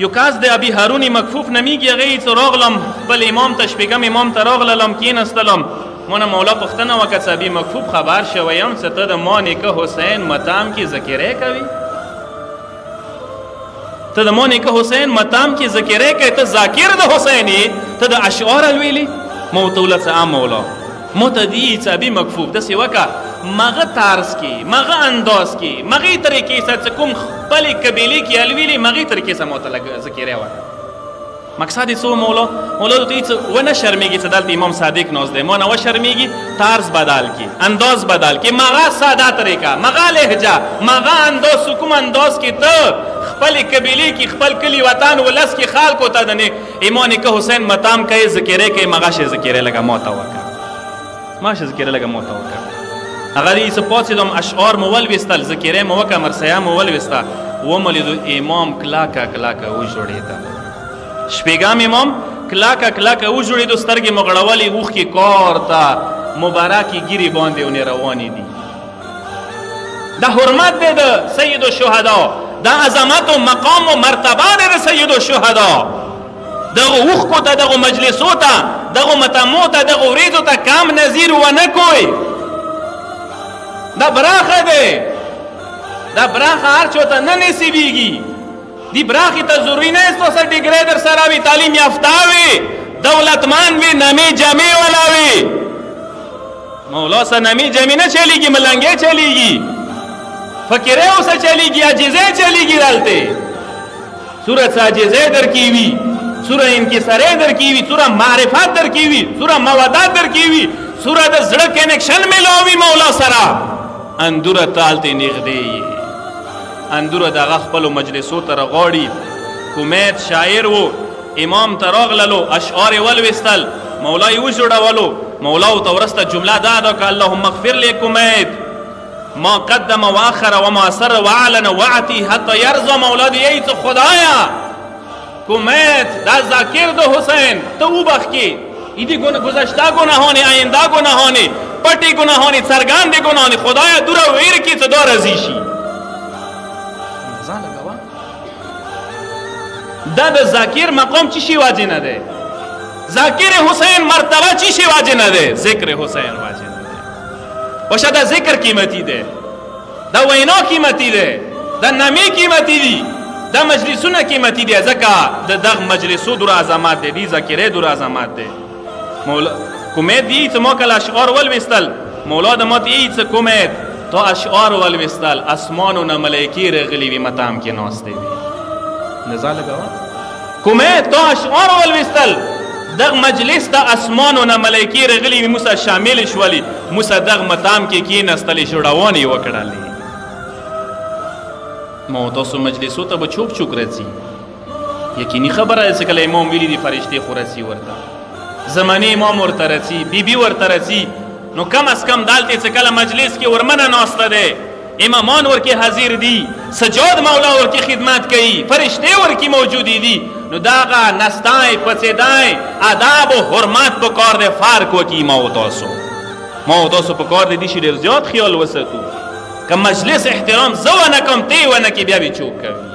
یو کس د ابي هارون مکفوف نمیږي، هغه څه راغلم خپل امام ته شپږم امام ته راغلم کېنستلم، مونه مولا پوښتنه وکړه چې ابي مکفوف خبر شوی یم چې ته د ما نیکه حسین متام کې ذکرې کوي، ته د ما نیکه حسین متام کې ذکرې کوي، ته ذاکر د حسین یې، ته د اشعار الویلي. ما ورته وویل چې مولا ما ته دي چې ابي مکفوف داسې وکړه مغه طرز کې مغه انداز کې مغې طریقې سره چې کوم خپلې قبیلې کې الویلي مغې طریقې سره ما ته ذکرې وکړه. مقصد یې څه مولا ته هېڅ ونه شرمېږي چې دلته امام صادق ناست دی، ما نه وشرمېږي، طرز بدل کړي، انداز بدل کړي، مغه ساده طریقه، مغه لهجه، مغه انداز، کوم انداز کې ته خپلې قبیلې کې خپل کلي وطن ولس کې خلکو ته د امام نیکه حسین متام کوي ذکرې کوي، مغه شی ذکرې لږه ما ته وکړه، ما شی ذکرې لږه ما ته وکړه. هغه دې څه پاڅېدم اشعار مو ولویستل، ذکرې مو وکړه، مرثیه مو ولویسته، ومو لیدو امام کلاکه کلاکه وژړېده. شپږم امام کلاکه کلاکه وژړېدو، سترګې مو غړولې، اوښکې کار ته مبارکې ګیرې باندې ونې روانې دي. دا حرمت دی د سید الشهدا، دا عظمت و مقام و مرتبه دی د سید الشهدا. دغه اوښکو ته، دغه مجلسو ته، دغه متمو ته، دغه وریځو ته کم نظیر ونه کوئ. دا براخه دی، دا براخه هر چا ته نه نصیبېږي. دی براخی ته ضروری نه است واسه ډیګری در سره وي، تعلیم یافته وي، دولتمند وي، نمې جمې والا وي. مولا سره نمې جمې نه چلیږي، ملنګې چلیږي، فقیرې اوسه چلیږي، عاجزۍ چلیږي. دلته صورت عاجزۍ در کې وي، صورت انکسارۍ در کې وي، صورت معرفت در کې وي، صورت مودت در کې وي، صورت د زړه کنیکشن ملاوي مولا سره. اندوره تالته نږدې یې، اندوره دغه خپلو مجلسو ته رغاړي. کمیت شاعر و، امام ته راغللو، اشعار یې ولویستل، مولا یې وژړولو. مولا ورته وروسته جمله دا ادا کړه: اللهم اغفر لی کمیت ما قدم و اخر و ما سر و اعلن وعتی حتی یرضا. مولا دې یې څه خدایا کمیت دا ذاکر د حسین ته وبخښې، ایدی گذشته گناهان، آینده گناهان، پټې گناهان، څرګندې گناهان، خدایا دوره ویر کړي چې دا راضي شي. دا د ذاکر مقام چی شي واجب نه دی؟ ذاکر حسین مرتبه چی شي واجب نه دی؟ ذکر حسین واجب نه دی. باشه دا ذکر قیمتی دی، دا وینا قیمتی دی، دا نمی قیمتی دی، دا مجلسونه قیمتی دی. ځکه د دغه مجلسو دور عظمت دی، دی ذاکرې دور عظمت دی. مولا کومید دی چې ما کله اشعار ولویستل، مولا د ما ته یې څه کومید تا اشعار ولویستل، اسمانونه ملایکې راغلي وي متام کې ناستې وي. نظر لګوه کومید تا اشعار ولویستل، دغه مجلس د اسمانونه ملایکې راغلي وي، موسی شامل شولي، موسی دغه متام کې کېنستلې، شوړاوانې یې وکړلې. ما تاسو مجلسو ته به چوک چوک راځي، یقیني خبره ده چې کله امام ویلي دي فرشتې خو راځي ورته، زمانې امام ورته راځي، بیبي ورته راځي. نو کم از کم دلته چې کله مجلس کې ورمنه ناسته دی، امامان ورکی حاضر دی، سجاد مولا ورکی خدمت کئی، فرشتے ورکی موجودی دی، نو داغا نستائیں پسیدائیں آداب و حرمت پکار دے فارق وکی ماوتاسو پکار دے دیشی دیر زیاد خیال وسطو کہ مجلس احترام زو نکم تی ونکی بیا بی چوک کوي.